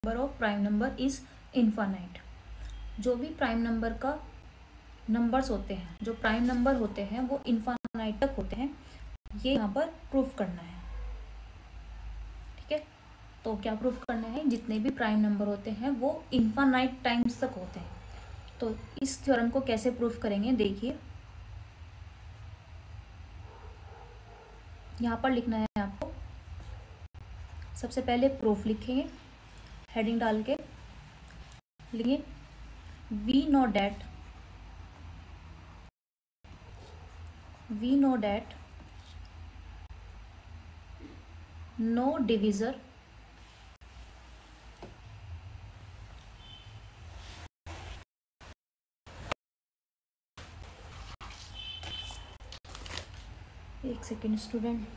Number of prime number is infinite. जो भी prime number का नंबर्स होते हैं, जो प्राइम नंबर होते हैं वो इनफाइनाइट तक होते हैं, ये यहाँ पर प्रूफ करना है। ठीक है, तो क्या प्रूफ करना है, जितने भी प्राइम नंबर होते हैं वो इनफाइनाइट टाइम्स तक होते हैं। तो इस थ्योरम को कैसे प्रूफ करेंगे, देखिए यहाँ पर लिखना है आपको। सबसे पहले प्रूफ लिखेंगे, हेडिंग डाल के लिखिए we know that no divisor एक सेकेंड स्टूडेंट,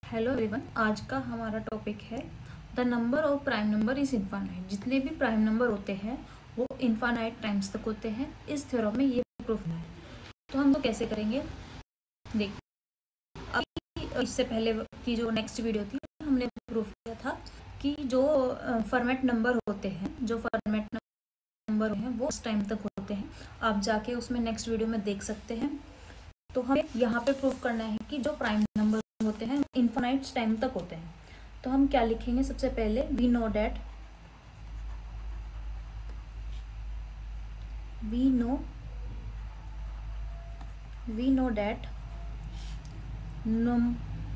हेलो एवरीवन, आज का हमारा टॉपिक है the number of prime number is infinite. जितने भी प्राइम नंबर होते हैं वो इनफाइनाइट टाइम्स तक होते हैं। इस थ्योरम में ये प्रूफ है। तो हम तो कैसे करेंगे, देखिए अभी इससे पहले की जो नेक्स्ट वीडियो थी हमने प्रूफ किया था कि जो फॉर्मेट नंबर होते हैं, जो फॉर्मेट नंबर हैं वो उस टाइम तक होते हैं। आप जाके उसमें नेक्स्ट वीडियो में देख सकते हैं। तो हमें यहाँ पे प्रूफ करना है कि जो प्राइम नंबर होते हैं इनफाइनाइट टाइम तक होते हैं। तो हम क्या लिखेंगे, सबसे पहले we know that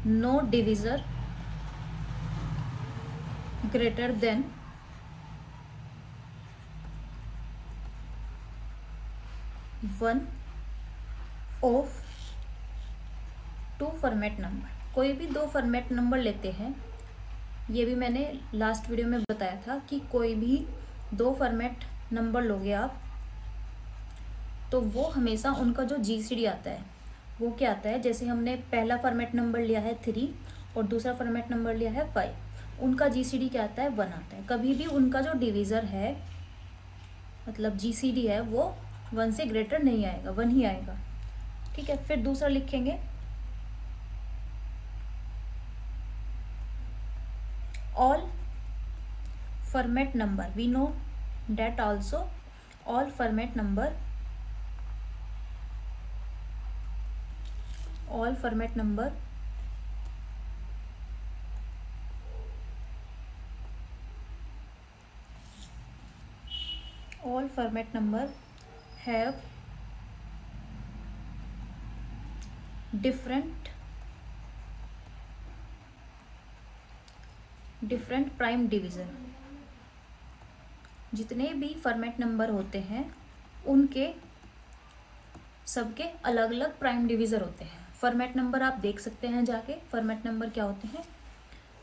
no divisor greater than one of two Fermat number. कोई भी दो फॉर्मेट नंबर लेते हैं, ये भी मैंने लास्ट वीडियो में बताया था कि कोई भी दो फॉर्मेट नंबर लोगे आप तो वो हमेशा उनका जो जीसीडी आता है वो क्या आता है, जैसे हमने पहला फॉर्मेट नंबर लिया है 3 और दूसरा फॉर्मेट नंबर लिया है 5, उनका जीसीडी क्या आता है, 1 आता है। कभी भी उनका जो डिवीज़र है मतलब जीसीडी है वो 1 से ग्रेटर नहीं आएगा, 1 ही आएगा। ठीक है, फिर दूसरा लिखेंगे all format number, we know that also all format number have different prime divisor. जितने भी फॉर्मेट नंबर होते हैं उनके सबके अलग अलग प्राइम डिवीज़र होते हैं। फॉर्मेट नंबर आप देख सकते हैं जाके, फॉर्मेट नंबर क्या होते हैं।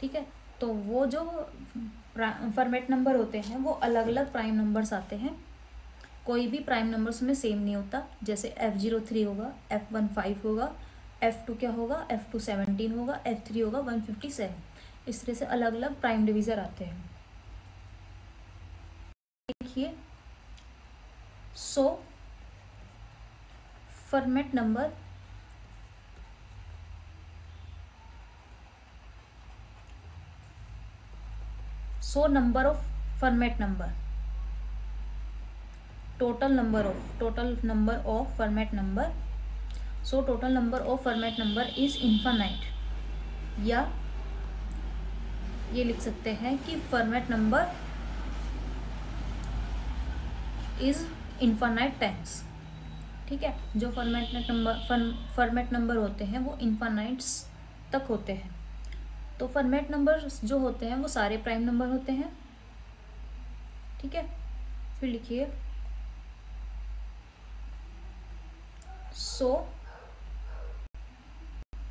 ठीक है, तो वो जो फॉर्मेट नंबर होते हैं वो अलग अलग प्राइम नंबर्स आते हैं। कोई भी प्राइम नंबर्स में सेम नहीं होता। जैसे F03 होगा, F1 5 होगा, F2 क्या होगा, F2 17 होगा, F3 होगा 157। इस तरह से अलग अलग प्राइम डिवीज़र आते हैं। देखिए format number number of format number, total number of format number, total number of format number is infinite. या ये लिख सकते हैं कि format number is infinite times. ठीक है, जो फॉर्मेट नंबर होते हैं वो इनफाइनाइट्स तक होते हैं। तो फॉर्मेट नंबर जो होते हैं वो सारे प्राइम नंबर होते हैं। ठीक है, फिर लिखिए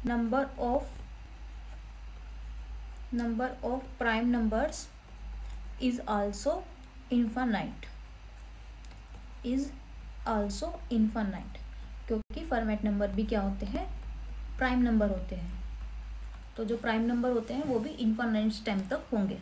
number of prime numbers is also infinite. Is also infinite, क्योंकि फॉर्मेट नंबर भी क्या होते हैं, प्राइम नंबर होते हैं। तो जो प्राइम नंबर होते हैं वो भी इनफाइनाइट टाइम तक होंगे।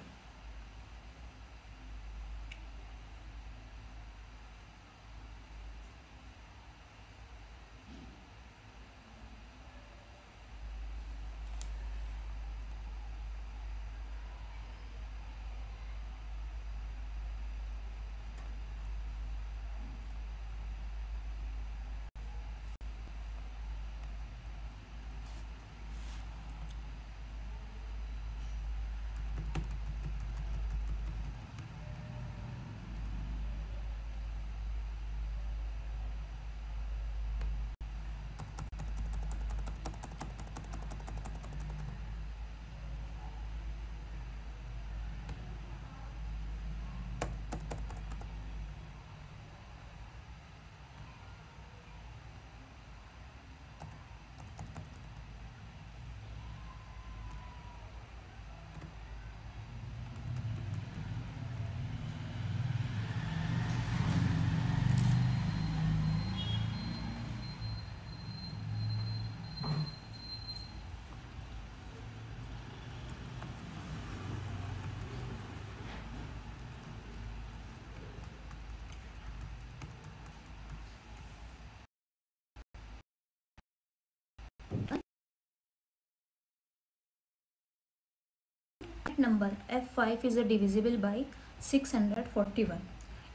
Number F5 is divisible by 641।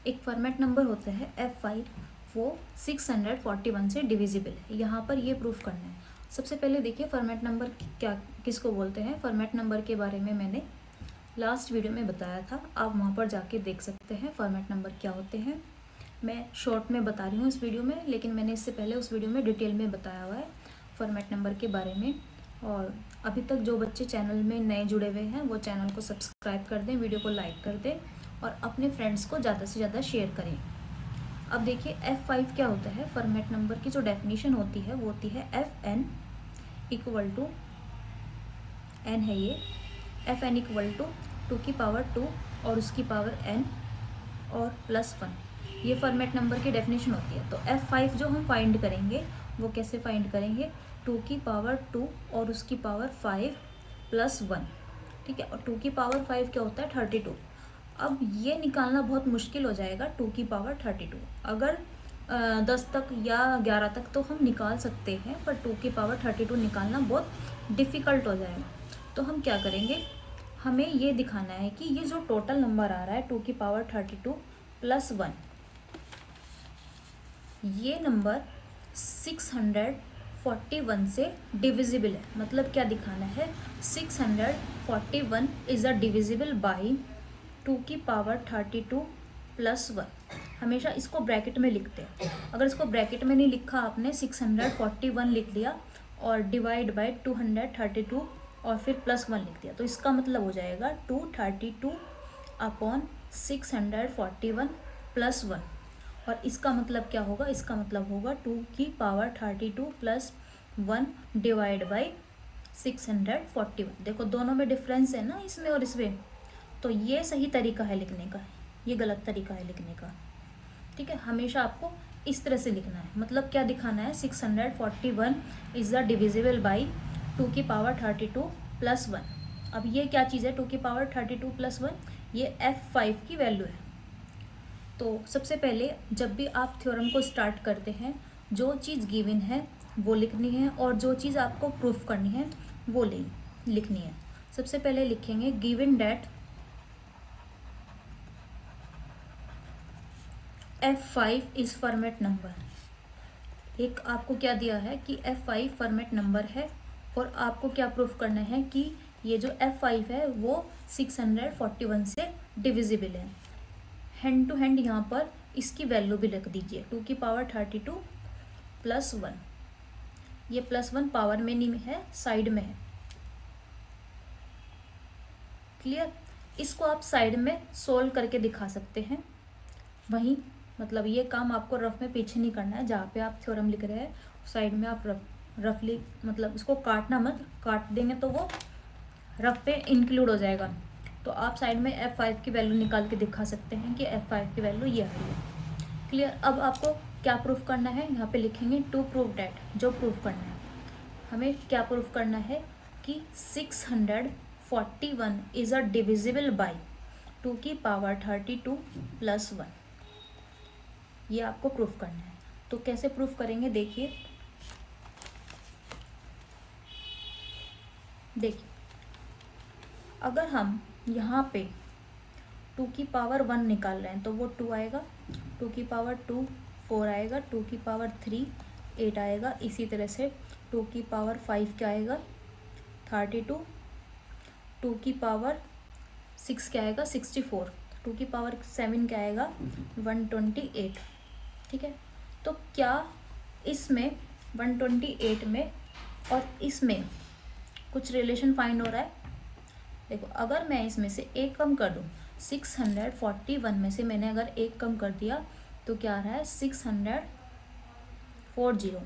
एक फॉर्मेट नंबर होता है F5, वो 641 से डिविजिबल है। यहाँ पर ये प्रूफ करना है। सबसे पहले देखिए फॉर्मेट नंबर क्या किसको बोलते हैं। फॉर्मेट नंबर के बारे में मैंने लास्ट वीडियो में बताया था, आप वहाँ पर जाके देख सकते हैं फॉर्मेट नंबर क्या होते हैं। मैं शॉर्ट में बता रही हूँ इस वीडियो में, लेकिन मैंने इससे पहले उस वीडियो में डिटेल में बताया हुआ है फॉर्मेट नंबर के बारे में। और अभी तक जो बच्चे चैनल में नए जुड़े हुए हैं वो चैनल को सब्सक्राइब कर दें, वीडियो को लाइक कर दें और अपने फ्रेंड्स को ज़्यादा से ज़्यादा शेयर करें। अब देखिए F5 क्या होता है। फॉर्मेट नंबर की जो डेफिनेशन होती है वो होती है FN इक्वल टू, n है ये, FN इक्वल टू 2 की पावर 2 और उसकी पावर n और +1। ये फॉर्मेट नंबर की डेफिनेशन होती है। तो F5 जो हम फाइंड करेंगे वो कैसे फाइंड करेंगे, 2 की पावर 2 और उसकी पावर 5 +1, ठीक है। और 2 की पावर 5 क्या होता है, 32। अब ये निकालना बहुत मुश्किल हो जाएगा 2 की पावर 32। अगर 10 तक या 11 तक तो हम निकाल सकते हैं, पर 2 की पावर 32 निकालना बहुत डिफ़िकल्ट हो जाएगा। तो हम क्या करेंगे, हमें ये दिखाना है कि ये जो टोटल नंबर आ रहा है 2 की पावर 32 +1, ये नंबर 641 से डिविजिबल है। मतलब क्या दिखाना है, 641 इज़ अ डिविजिबल बाई 2 की पावर 32 +1। हमेशा इसको ब्रैकेट में लिखते हैं। अगर इसको ब्रैकेट में नहीं लिखा आपने, 641 लिख दिया और डिवाइड बाई 232 और फिर +1 लिख दिया, तो इसका मतलब हो जाएगा 232 अपॉन 641 +1। और इसका मतलब क्या होगा, इसका मतलब होगा 2 की पावर 32 +1 डिवाइड बाई 641। देखो दोनों में डिफरेंस है ना, इसमें और इसमें। तो ये सही तरीका है लिखने का, ये गलत तरीका है लिखने का, ठीक है। हमेशा आपको इस तरह से लिखना है। मतलब क्या दिखाना है, 641 इज़ द डिविजिबल बाई 2 की पावर 32 +1। अब ये क्या चीज़ है, 2 की पावर 32 +1, ये F5 की वैल्यू है। तो सबसे पहले जब भी आप थ्योरम को स्टार्ट करते हैं, जो चीज़ गिवन है वो लिखनी है और जो चीज़ आपको प्रूफ करनी है वो लिखनी है। सबसे पहले लिखेंगे given that F5 is format number. एक आपको क्या दिया है कि F5 फॉर्मेट नंबर है और आपको क्या प्रूफ करना है कि ये जो F5 है वो 641 से डिविजिबल है। हैंड टू हैंड यहाँ पर इसकी वैल्यू भी रख दीजिए, 2 की पावर 32 +1। ये +1 पावर में नहीं है, साइड में है, क्लियर। इसको आप साइड में सोल्व करके दिखा सकते हैं। वहीं मतलब ये काम आपको रफ में पीछे नहीं करना है। जहाँ पे आप थ्योरम लिख रहे हैं साइड में आप रफली, मतलब इसको काटना मत, काट देंगे तो वो रफ पे इंक्लूड हो जाएगा। तो आप साइड में F5 की वैल्यू निकाल के दिखा सकते हैं कि F5 की वैल्यू ये है। क्लियर। अब आपको क्या प्रूफ करना है, यहाँ पे लिखेंगे टू प्रूव डैट। जो प्रूफ करना है हमें, क्या प्रूफ करना है कि 641 इज़ अ डिविजिबल बाई 2 की पावर 32 प्लस 1। ये आपको प्रूफ करना है। तो कैसे प्रूफ करेंगे देखिए, अगर हम यहाँ पे 2 की पावर 1 निकाल रहे हैं तो वो 2 आएगा, 2 की पावर 2 4 आएगा, 2 की पावर 3 8 आएगा। इसी तरह से 2 की पावर 5 क्या आएगा 32, 2 की पावर 6 क्या आएगा 64, 2 की पावर 7 क्या आएगा 128। ठीक है, तो क्या इसमें 128 में और इसमें कुछ रिलेशन फाइंड हो रहा है? देखो, अगर मैं इसमें से एक कम कर दूँ, 641 में से मैंने अगर एक कम कर दिया तो क्या आ रहा है 640।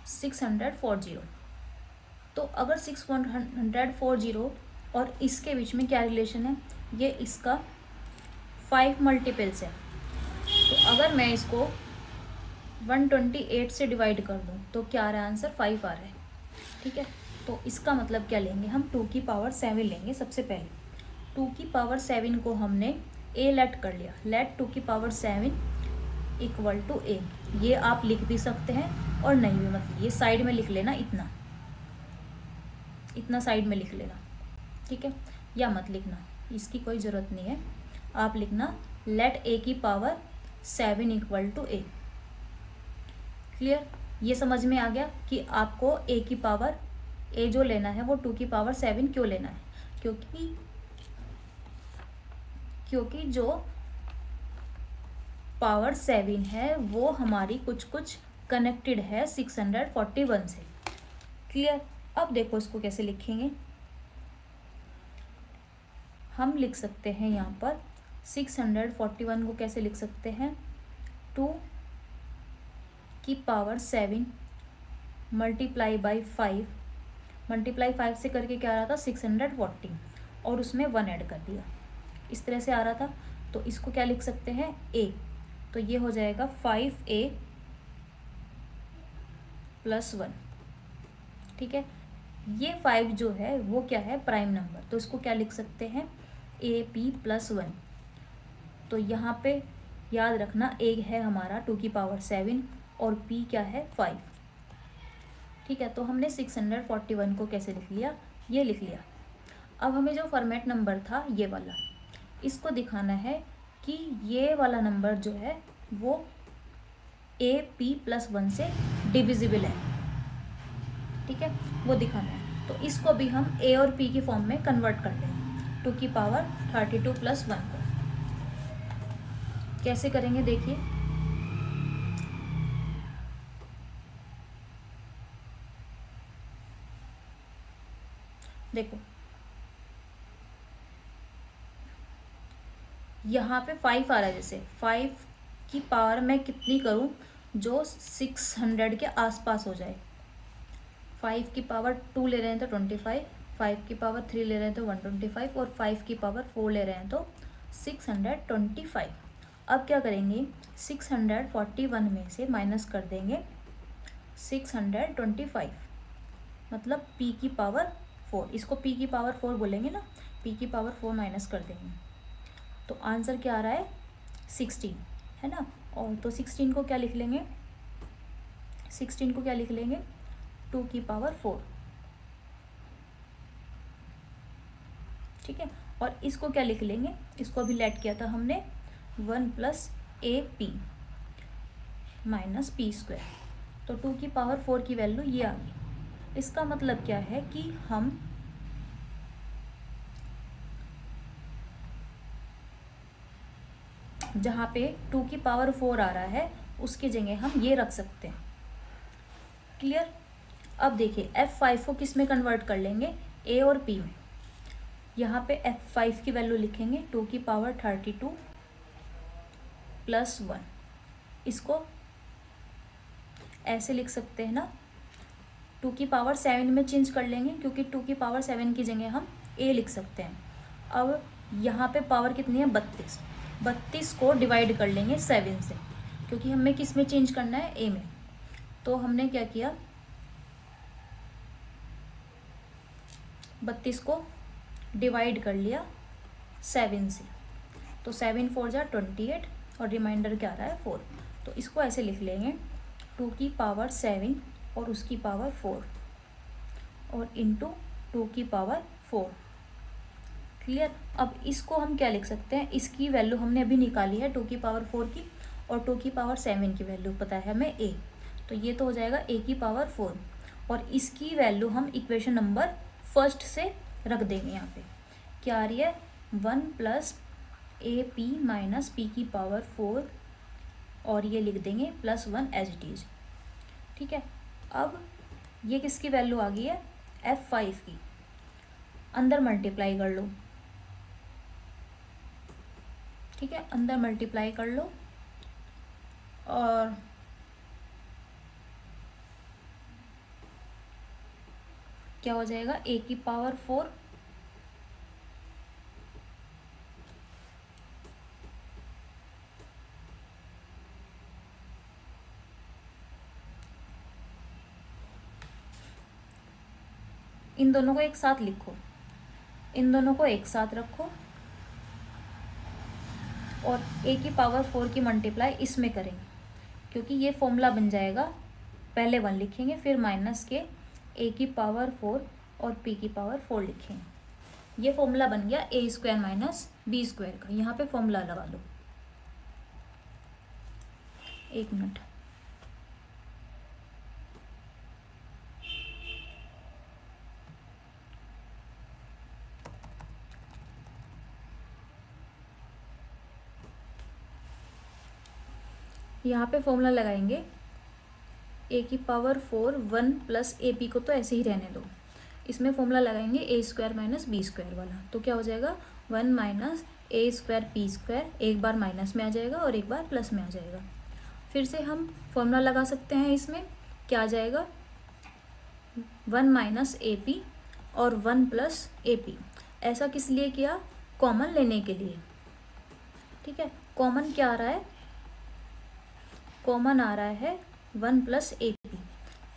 640। तो अगर 640 और इसके बीच में क्या रिलेशन है, ये इसका 5 मल्टीपल्स है। तो अगर मैं इसको 128 से डिवाइड कर दूं तो क्या आ रहा है आंसर 5 आ रहा है। ठीक है, तो इसका मतलब क्या लेंगे हम, 2 की पावर 7 लेंगे। सबसे पहले 2 की पावर 7 को हमने ए लेट कर लिया, लेट 2 की पावर 7 इक्वल टू ए। ये आप लिख भी सकते हैं और नहीं भी, मतलब ये साइड में लिख लेना, इतना साइड में लिख लेना। ठीक है, या मत लिखना, इसकी कोई ज़रूरत नहीं है। आप लिखना लेट ए की power 7 equal to a. Clear, ये समझ में आ गया कि आपको ए की पावर, ए जो लेना है वो 2 की पावर 7 क्यों लेना है, क्योंकि जो पावर 7 है वो हमारी कुछ कनेक्टेड है 641 से। क्लियर। अब देखो इसको कैसे लिखेंगे, हम लिख सकते हैं यहाँ पर 641 को कैसे लिख सकते हैं, 2 की पावर 7 मल्टीप्लाई बाई 5, मल्टीप्लाई 5 से करके क्या आ रहा था 640 और उसमें 1 ऐड कर दिया, इस तरह से आ रहा था। तो इसको क्या लिख सकते हैं a, तो ये हो जाएगा 5a प्लस 1। ठीक है, ये 5 जो है वो क्या है प्राइम नंबर, तो इसको क्या लिख सकते हैं AP प्लस 1। तो यहाँ पे याद रखना a है हमारा 2 की पावर 7 और p क्या है 5। ठीक है, तो हमने 641 को कैसे लिख लिया, ये लिख लिया। अब हमें जो फॉर्मेट नंबर था ये वाला, इसको दिखाना है कि ये वाला नंबर जो है वो AP प्लस 1 से डिविजिबल है। ठीक है, वो दिखाना है। तो इसको भी हम a और p की फॉर्म में कन्वर्ट कर लेंगे, 2 की पावर 32 प्लस 1 को। कैसे करेंगे देखिए, देखो यहाँ पे 5 आ रहा है, जैसे 5 की पावर मैं कितनी करूँ जो 600 के आसपास हो जाए। 5 की पावर 2 ले रहे हैं तो 25, 5 की पावर 3 ले रहे हैं तो 125 और 5 की पावर 4 ले रहे हैं तो 625। अब क्या करेंगे, 641 में से माइनस कर देंगे 625, मतलब p की पावर 4, इसको p की पावर 4 बोलेंगे ना, p की पावर 4 माइनस कर देंगे तो आंसर क्या आ रहा है 16, है ना। और तो 16 को क्या लिख लेंगे, 16 को क्या लिख लेंगे 2 की पावर 4। ठीक है, और इसको क्या लिख लेंगे, इसको अभी लेट किया था हमने 1 plus AP minus p square, तो 2 की पावर 4 की वैल्यू ये आ गई। इसका मतलब क्या है कि हम जहाँ पे 2 की पावर 4 आ रहा है उसकी जगह हम ये रख सकते हैं। क्लियर। अब देखिए F5 को किस में कन्वर्ट कर लेंगे, A और P में। यहाँ पे F5 की वैल्यू लिखेंगे 2 की पावर 32 प्लस 1, इसको ऐसे लिख सकते हैं ना, 2 की पावर 7 में चेंज कर लेंगे क्योंकि 2 की पावर 7 की जगह हम ए लिख सकते हैं। अब यहाँ पे पावर कितनी है 32, 32 को डिवाइड कर लेंगे 7 से, क्योंकि हमें किस में चेंज करना है, ए में। तो हमने क्या किया, 32 को डिवाइड कर लिया 7 से, तो 7 4 जा 28 और रिमाइंडर क्या आ रहा है 4। तो इसको ऐसे लिख लेंगे 2 की पावर 7 और उसकी पावर 4 और इंटू 2 की पावर 4। क्लियर। अब इसको हम क्या लिख सकते हैं, इसकी वैल्यू हमने अभी निकाली है 2 की पावर 4 की, और 2 की पावर 7 की वैल्यू पता है हमें ए, तो ये तो हो जाएगा ए की पावर 4, और इसकी वैल्यू हम इक्वेशन नंबर फर्स्ट से रख देंगे। यहाँ पे क्या आ रही है 1 plus A P minus P की पावर 4, और ये लिख देंगे +1 एज इट इज। ठीक है। अब ये किसकी वैल्यू आ गई है, F5 की, अंदर मल्टीप्लाई कर लो। ठीक है, अंदर मल्टीप्लाई कर लो, और क्या हो जाएगा ए की पावर 4 इन दोनों को एक साथ लिखो, इन दोनों को एक साथ रखो, और ए की पावर 4 की मल्टीप्लाई इसमें करेंगे, क्योंकि ये फॉर्मूला बन जाएगा, पहले 1 लिखेंगे फिर माइनस के ए की पावर 4 और पी की पावर 4 लिखेंगे। ये फॉर्मूला बन गया ए स्क्वायर माइनस बी स्क्वायर का। यहाँ पे फॉर्मूला लगा लो, 1 मिनट। यहाँ पे फॉर्मूला लगाएंगे ए की पावर 4 1 प्लस ए पी को तो ऐसे ही रहने दो, इसमें फॉर्मूला लगाएंगे ए स्क्वायर माइनस बी स्क्वायर वाला। तो क्या हो जाएगा 1 माइनस ए स्क्वायर पी स्क्वायर, एक बार माइनस में आ जाएगा और एक बार प्लस में आ जाएगा। फिर से हम फॉर्मूला लगा सकते हैं, इसमें क्या आ जाएगा 1 माइनस ए पी और 1 प्लस ए पी। ऐसा किस लिए किया, कॉमन लेने के लिए। ठीक है, कॉमन क्या आ रहा है, कॉमन आ रहा है 1 प्लस ए पी,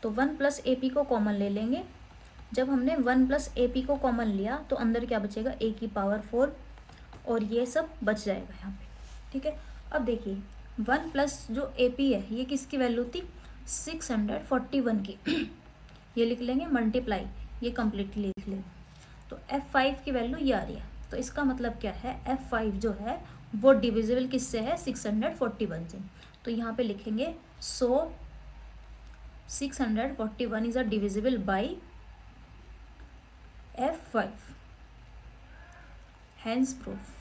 तो 1 प्लस ए पी को कॉमन ले लेंगे। जब हमने 1 प्लस ए पी को कॉमन लिया तो अंदर क्या बचेगा ए की पावर 4, और ये सब बच जाएगा यहाँ पे। ठीक है। अब देखिए 1 प्लस जो ए पी है ये किसकी वैल्यू थी 641 की, ये लिख लेंगे मल्टीप्लाई, ये कम्प्लीटली लिख लेंगे। तो F5 की वैल्यू ये आ रही है, तो इसका मतलब क्या है F5 जो है वो डिविजिबल किससे है 641 से। तो यहाँ पे लिखेंगे so 641 is a divisible by F5, hence proof.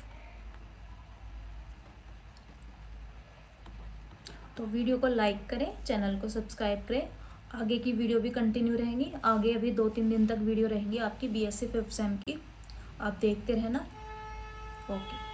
तो वीडियो को लाइक करें, चैनल को सब्सक्राइब करें, आगे की वीडियो भी कंटिन्यू रहेंगी। आगे अभी 2-3 दिन तक वीडियो रहेंगी आपकी BSc 5th सेम की, आप देखते रहना। ओके।